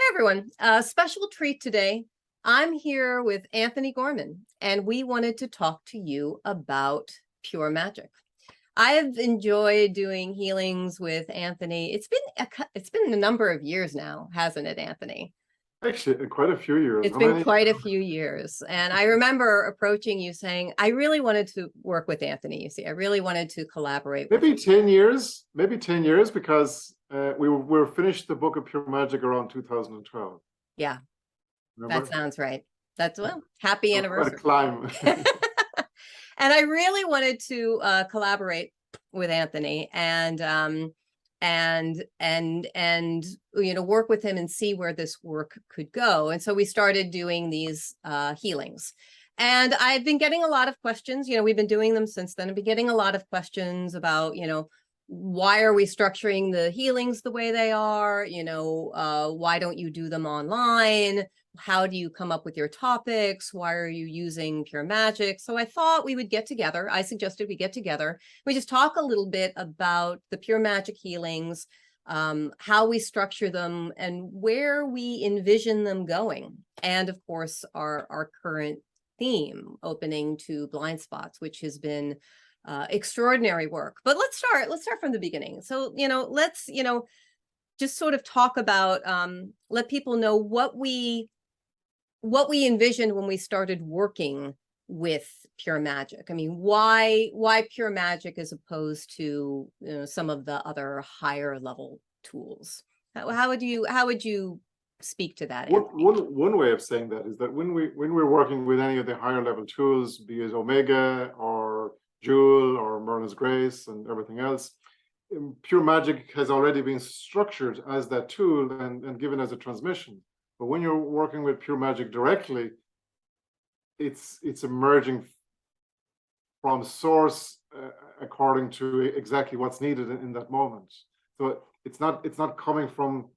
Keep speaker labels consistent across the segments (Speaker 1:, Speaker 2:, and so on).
Speaker 1: everyone. A special treat today. I'm here with Anthony Gorman, and we wanted to talk to you about pure magic. I have enjoyed doing healings with Anthony. It's been a number of years now, hasn't it, Anthony?
Speaker 2: Actually, quite a few years.
Speaker 1: It's
Speaker 2: How
Speaker 1: been
Speaker 2: many?
Speaker 1: quite a few years. And I remember approaching you saying, I really wanted to work with Anthony. You see, I really wanted to collaborate with
Speaker 2: Maybe
Speaker 1: him.
Speaker 2: 10 years, maybe 10 years, because we were finished the book of Pure Magic around 2012.
Speaker 1: Yeah,
Speaker 2: Remember?
Speaker 1: that sounds right. That's happy
Speaker 2: So
Speaker 1: anniversary.
Speaker 2: quite a climb.
Speaker 1: And I really wanted to collaborate with Anthony and work with him and see where this work could go. And so we started doing these healings. And I've been getting a lot of questions. We've been doing them since then. I've been getting a lot of questions about, why are we structuring the healings the way they are? Why don't you do them online? How do you come up with your topics? Why are you using pure magic? So I thought we would get together. I suggested we get together. We just talk a little bit about the pure magic healings, how we structure them, and where we envision them going. And of course, our current theme, opening to blind spots, which has been extraordinary work. But let's start from the beginning. So, let's, just sort of talk about, let people know what we envisioned when we started working with pure magic. I mean, why pure magic as opposed to some of the other higher level tools? How would you speak to that?
Speaker 2: One way of saying that is that when we're working with any of the higher level tools, be it Omega or Jewel or Merlin's Grace and everything else, pure magic has already been structured as that tool and given as a transmission. But when you're working with pure magic directly, it's emerging from source according to exactly what's needed in that moment. So it's not coming from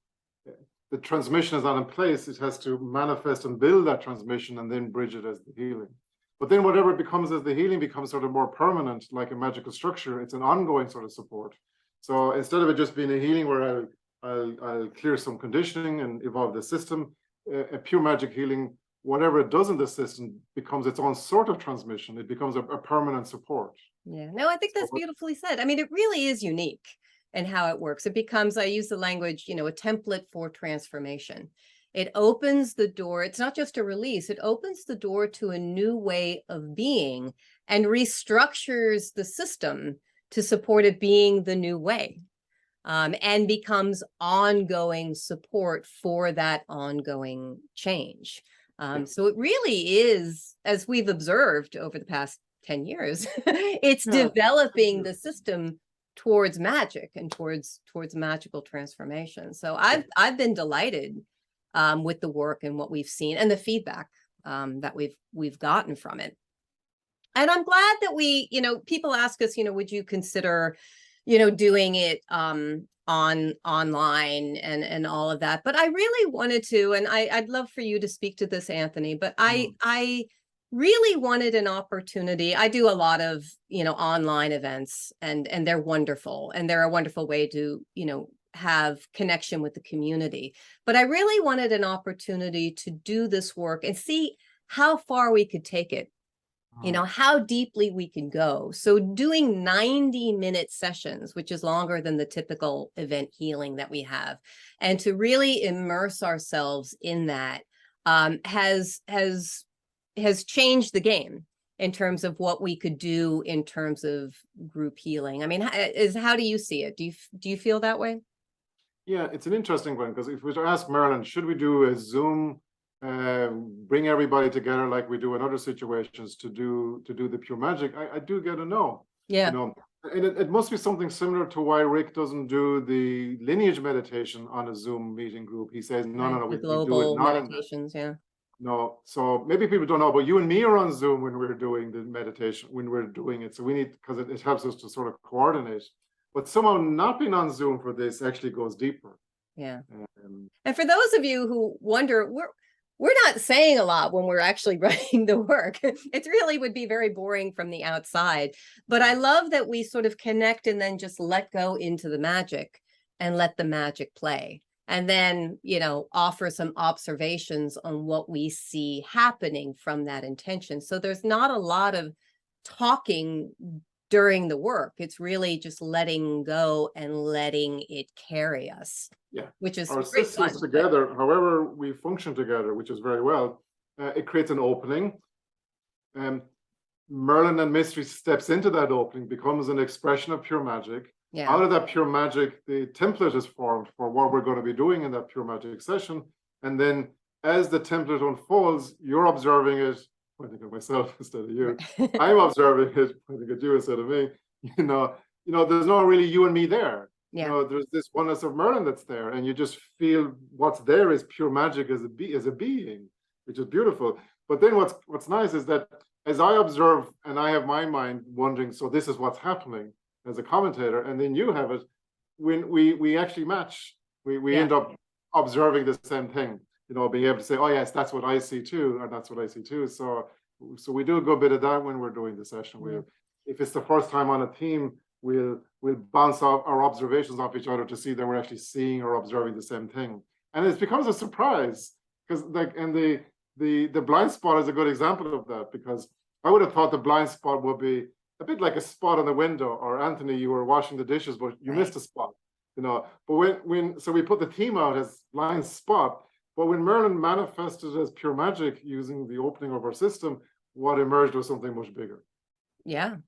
Speaker 2: the transmission is not in place. It has to manifest and build that transmission and then bridge it as the healing. But then whatever it becomes as the healing becomes sort of more permanent, like a magical structure. It's an ongoing sort of support. So instead of it just being a healing where I'll clear some conditioning and evolve the system, a pure magic healing, whatever it does in the system becomes its own sort of transmission. It becomes a permanent support.
Speaker 1: Yeah, no, I think that's beautifully said. I mean, it really is unique in how it works. It becomes, I use the language, a template for transformation. It opens the door. It's not just a release. It opens the door to a new way of being and restructures the system to support it being the new way. And becomes ongoing support for that ongoing change. So it really is, as we've observed over the past 10 years, it's developing the system towards magic and towards magical transformation. So I've been delighted with the work and what we've seen and the feedback that we've gotten from it. And I'm glad that people ask us, would you consider doing it online and all of that. But I really wanted to, and I'd love for you to speak to this, Anthony, but I really wanted an opportunity. I do a lot of, online events and they're wonderful. And they're a wonderful way to, have connection with the community. But I really wanted an opportunity to do this work and see how far we could take it. How deeply we can go. So doing 90-minute sessions, which is longer than the typical event healing that we have, and to really immerse ourselves in that has changed the game in terms of what we could do in terms of group healing. I mean, how do you see it? Do you feel that way?
Speaker 2: Yeah, it's an interesting one, because if we were to ask Merlin, should we do a Zoom, bring everybody together like we do in other situations to do the pure magic, I do get a no.
Speaker 1: Yeah.
Speaker 2: And it must be something similar to why Rick doesn't do the lineage meditation on a Zoom meeting group. He says, no, we
Speaker 1: global
Speaker 2: do it not
Speaker 1: meditations, yeah.
Speaker 2: No, so maybe people don't know, but you and me are on Zoom when we're doing the meditation, when we're doing it. So we need, because it helps us to sort of coordinate. But somehow not being on Zoom for this actually goes deeper.
Speaker 1: Yeah. And for those of you who wonder, we're not saying a lot when we're actually writing the work. It really would be very boring from the outside. But I love that we sort of connect and then just let go into the magic and let the magic play. and then, offer some observations on what we see happening from that intention. So there's not a lot of talking during the work. It's really just letting go and letting it carry us.
Speaker 2: Yeah.
Speaker 1: Which is
Speaker 2: our
Speaker 1: great
Speaker 2: systems
Speaker 1: fun,
Speaker 2: together, however we function together, which is very well, it creates an opening. Merlin and Mystery steps into that opening, becomes an expression of pure magic.
Speaker 1: Yeah.
Speaker 2: Out of that pure magic, the template is formed for what we're going to be doing in that pure magic session. And then as the template unfolds, you're observing it, pointing at myself instead of you. I'm observing it, pointing at you instead of me. There's no really you and me there.
Speaker 1: Yeah.
Speaker 2: There's this oneness of Merlin that's there, and you just feel what's there is pure magic as a being, which is beautiful. But then what's nice is that as I observe and I have my mind wondering, so this is what's happening as a commentator, and then you have it, when we actually match, we end up observing the same thing, being able to say, oh yes, that's what I see too, or that's what I see too. So we do a good bit of that when we're doing the session. If it's the first time on a theme, we'll bounce off our observations off each other to see that we're actually seeing or observing the same thing. And it becomes a surprise, because the blind spot is a good example of that, because I would have thought the blind spot would be a bit like a spot on the window, or Anthony, you were washing the dishes, but you missed a spot, But so we put the theme out as blind spot, but when Merlin manifested as pure magic using the opening of our system, what emerged was something much bigger.
Speaker 1: Yeah.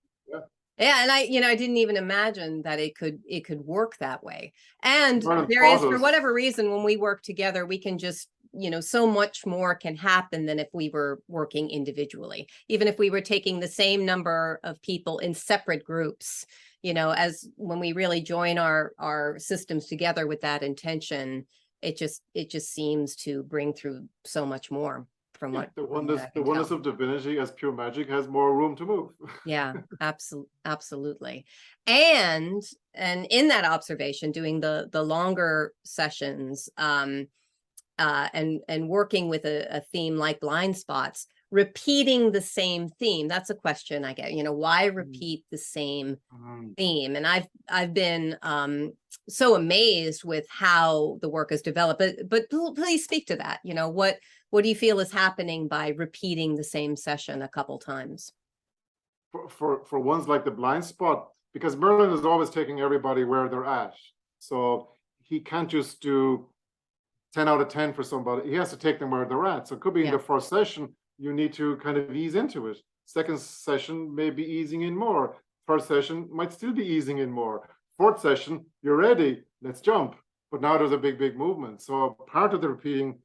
Speaker 1: And I didn't even imagine that it could work that way. And there is, for whatever reason, when we work together, we can just, so much more can happen than if we were working individually. Even if we were taking the same number of people in separate groups, as when we really join our systems together with that intention, it just seems to bring through so much more. From what
Speaker 2: the oneness of divinity as pure magic has more room to move.
Speaker 1: Yeah, absolutely. And in that observation, doing the longer sessions, and working with a theme like blind spots, repeating the same theme. That's a question I get, why repeat the same theme? And I've been so amazed with how the work is developed, but please speak to that. What do you feel is happening by repeating the same session a couple times?
Speaker 2: For ones like the blind spot, because Merlin is always taking everybody where they're at. So he can't just do 10 out of 10 for somebody. He has to take them where they're at. So it could be in the first session, you need to kind of ease into it. Second session, maybe easing in more. Third session might still be easing in more. Fourth session, you're ready, let's jump. But now there's a big movement. So part of the repeating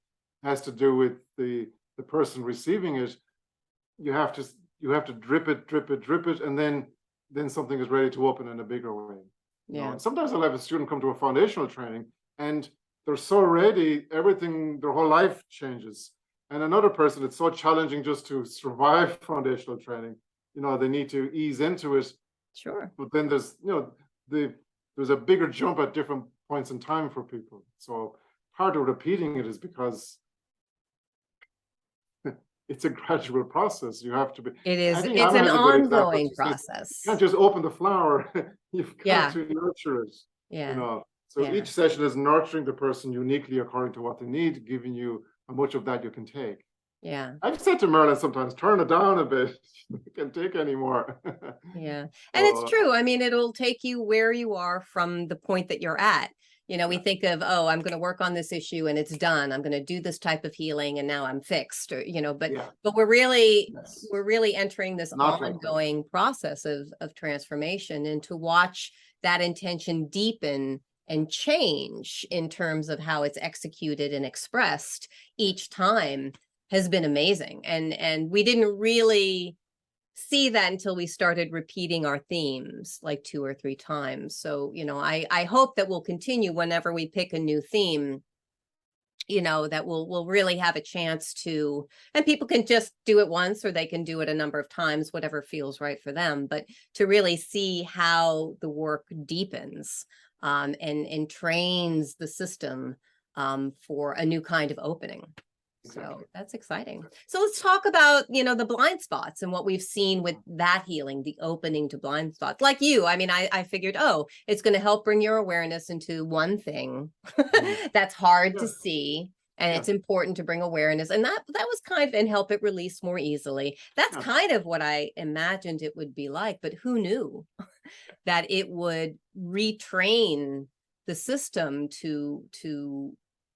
Speaker 2: has to do with the person receiving it. You have to drip it, and then something is ready to open in a bigger way. Sometimes I'll have a student come to a foundational training and they're so ready, everything, their whole life changes. And another person, it's so challenging just to survive foundational training. They need to ease into it.
Speaker 1: Sure.
Speaker 2: But then there's there's a bigger jump at different points in time for people. So part of repeating it is because it's a gradual process. You have to be.
Speaker 1: It's an ongoing process.
Speaker 2: You can't just open the flower. You've got to nurture it. So each session is nurturing the person uniquely according to what they need, giving you how much of that you can take.
Speaker 1: Yeah.
Speaker 2: I've said to Merlin sometimes, turn it down a bit. You can't take any more.
Speaker 1: Yeah. And it's true. I mean, it'll take you where you are from the point that you're at. We think of, oh, I'm going to work on this issue and it's done. I'm going to do this type of healing and now I'm fixed. Or, but we're really entering this ongoing process of transformation, and to watch that intention deepen and change in terms of how it's executed and expressed each time has been amazing. And we didn't really see that until we started repeating our themes like 2 or 3 times. So, I hope that we'll continue whenever we pick a new theme, that we'll really have a chance to, and people can just do it once or they can do it a number of times, whatever feels right for them, but to really see how the work deepens and trains the system for a new kind of opening. So that's exciting. So let's talk about, the blind spots and what we've seen with that healing, the opening to blind spots. Like you, I mean, I figured, oh, it's going to help bring your awareness into one thing that's hard to see. And it's important to bring awareness. And that was and help it release more easily. That's kind of what I imagined it would be like, but who knew that it would retrain the system to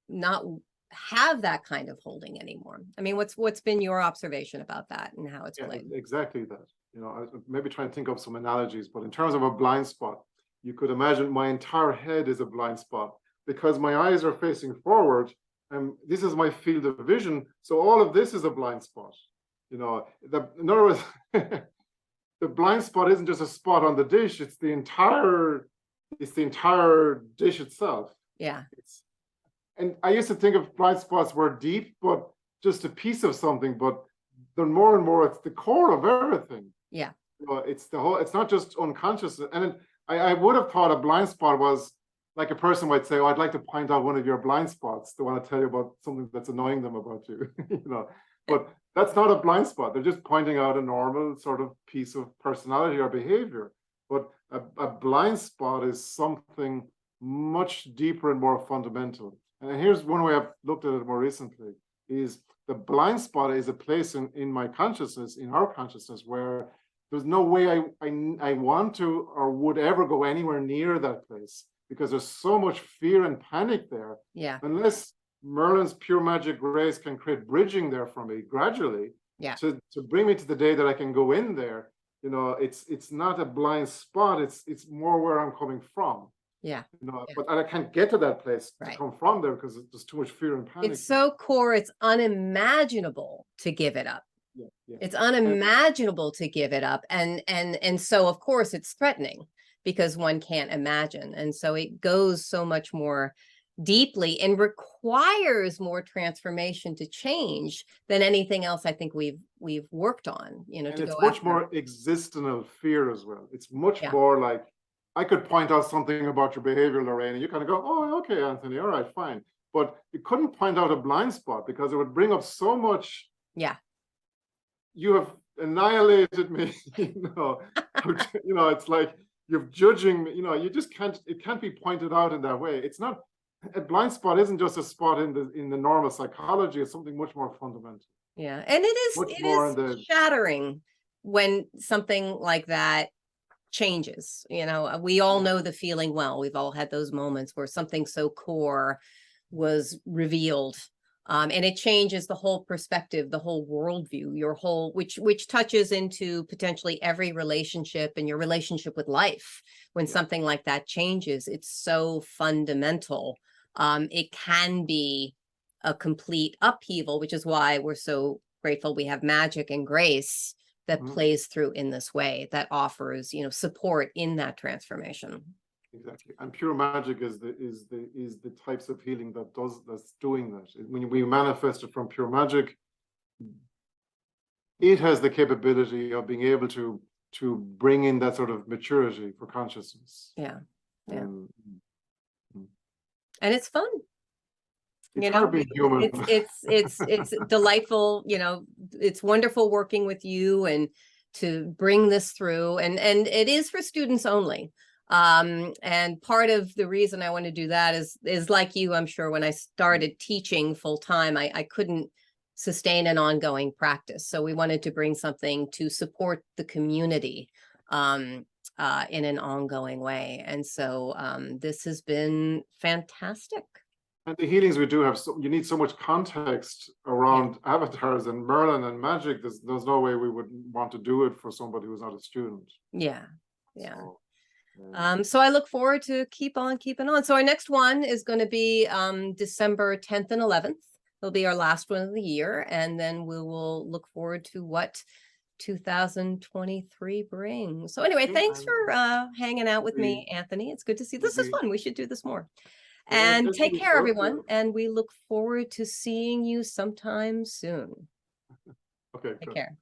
Speaker 1: not have that kind of holding anymore. I mean, what's been your observation about that and how it's played?
Speaker 2: Exactly that. I maybe trying to think of some analogies, but in terms of a blind spot, you could imagine my entire head is a blind spot because my eyes are facing forward and this is my field of vision. So all of this is a blind spot. In other words, the blind spot isn't just a spot on the dish, it's the entire dish itself.
Speaker 1: Yeah.
Speaker 2: And I used to think of blind spots were deep, but just a piece of something, but they're more and more, it's the core of everything.
Speaker 1: Yeah.
Speaker 2: It's the whole, it's not just unconscious. And I would have thought a blind spot was like a person might say, oh, I'd like to point out one of your blind spots. They want to tell you about something that's annoying them about you, but that's not a blind spot. They're just pointing out a normal sort of piece of personality or behavior. But a blind spot is something much deeper and more fundamental. And here's one way I've looked at it more recently, is the blind spot is a place in my consciousness, in our consciousness, where there's no way I want to or would ever go anywhere near that place because there's so much fear and panic there.
Speaker 1: Yeah.
Speaker 2: Unless Merlin's pure magic grace can create bridging there for me gradually, to bring me to the day that I can go in there. It's not a blind spot. It's more where I'm coming from.
Speaker 1: Yeah.
Speaker 2: But I can't get to that place to come from there because there's too much fear and panic.
Speaker 1: It's so core, it's unimaginable to give it up.
Speaker 2: Yeah.
Speaker 1: It's unimaginable to give it up. And so of course it's threatening because one can't imagine. And so it goes so much more deeply and requires more transformation to change than anything else I think we've worked on,
Speaker 2: and
Speaker 1: to
Speaker 2: it's
Speaker 1: go
Speaker 2: much
Speaker 1: after.
Speaker 2: more existential fear as well. It's much more like, I could point out something about your behavior, Lorraine, and you kind of go, oh, okay, Anthony, all right, fine. But you couldn't point out a blind spot because it would bring up so much.
Speaker 1: Yeah.
Speaker 2: You have annihilated me, it's like you're judging me, you just can't, it can't be pointed out in that way. It's not, a blind spot isn't just a spot in the normal psychology, it's something much more fundamental.
Speaker 1: Yeah. And it is shattering when something like that changes. We all know the feeling well. We've all had those moments where something so core was revealed, and it changes the whole perspective, the whole worldview, your whole, which touches into potentially every relationship and your relationship with life. When something like that changes, it's so fundamental. It can be a complete upheaval, which is why we're so grateful we have magic and grace that plays through in this way, that offers, support in that transformation.
Speaker 2: Exactly. And pure magic is the types of healing that's doing that. When we manifest it from pure magic, it has the capability of being able to bring in that sort of maturity for consciousness.
Speaker 1: Yeah. And it's fun.
Speaker 2: Being human.
Speaker 1: It's delightful, it's wonderful working with you and to bring this through, and it is for students only. And part of the reason I want to do that is like you, I'm sure when I started teaching full time, I couldn't sustain an ongoing practice. So we wanted to bring something to support the community in an ongoing way. And so this has been fantastic.
Speaker 2: And the healings we do have, you need so much context around avatars and Merlin and magic. There's no way we would want to do it for somebody who's not a student.
Speaker 1: Yeah. So I look forward to keep on keeping on. So our next one is going to be December 10th and 11th. It'll be our last one of the year, and then we will look forward to what 2023 brings. So anyway, thanks for hanging out with me, Anthony. It's good to see. This is fun. We should do this more. And take care, everyone. And we look forward to seeing you sometime soon.
Speaker 2: Okay.
Speaker 1: Take care.